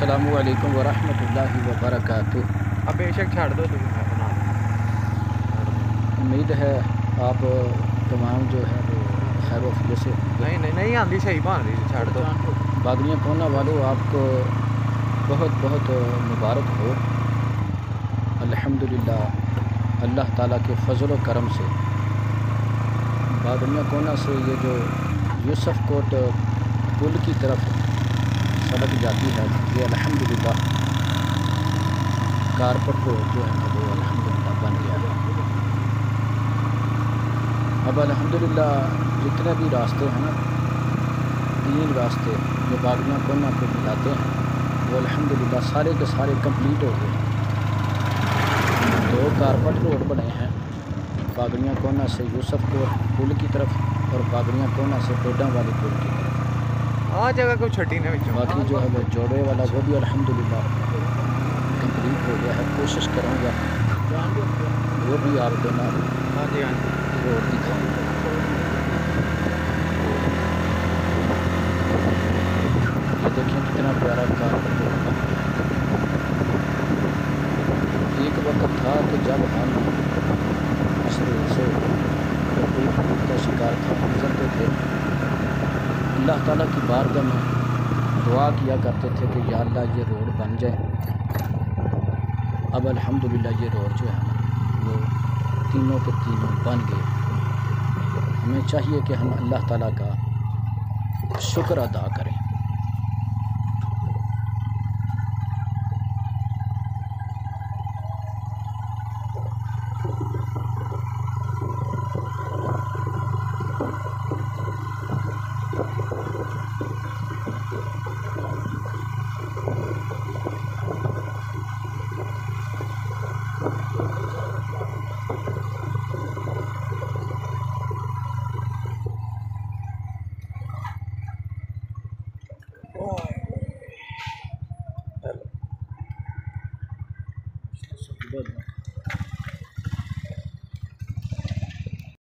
السلام علیکم ورحمۃ اللہ وبرکاتہ۔ اب بے شک چھاڑ دو تم اپنا۔ امید ہے آپ تمام جو ہے وہ خیر و عافیت سے نہیں آندی صحیح بن رہی چھاڑ دو۔ باغڑیاں کونا والوں آپ کو بہت بہت مبارک ہو۔ الحمدللہ اللہ تعالیٰ کے فضل و کرم سے باغڑیاں کونا سے یہ جو یوسف کوٹ پل کی طرف سڑک جاتی ہے یہ الحمدللہ کارپٹ روڈ جو ہے نا وہ الحمدللہ بن گیا ہے۔ اب الحمدللہ جتنے بھی راستے ہیں نا 3 راستے جو باغڑیاں کونا کو ملاتے ہیں وہ الحمدللہ سارے کے سارے کمپلیٹ ہو گئے ہیں۔ 2 کارپٹ روڈ بنے ہیں باغڑیاں کونا سے یوسف کوٹ پل کی طرف اور باغڑیاں کونا سے ٹوڈاں والی پل کی طرف۔ جگہ کوئی چھٹی نہیں باقی جو ہے وہ جوڑے والا وہ بھی الحمدللہ کمپلیٹ ہو گیا ہے۔ کوشش کروں گا وہ بھی آپ کو نا روڈ دکھاؤں گا۔ یہ دیکھیں کتنا پیارا کارپٹ روڈ ہے۔ ایک وقت تھا کہ جب ہم اس روڈ سے کا شکار تھا گزرتے تھے اللہ تعالیٰ کی بارگاہ میں دعا کیا کرتے تھے کہ یا اللہ یہ روڈ بن جائے۔ اب الحمدللہ یہ روڈ جو ہے نا وہ تینوں کے تینوں بن گئے۔ ہمیں چاہیے کہ ہم اللہ تعالیٰ کا شکر ادا کریں۔ بہت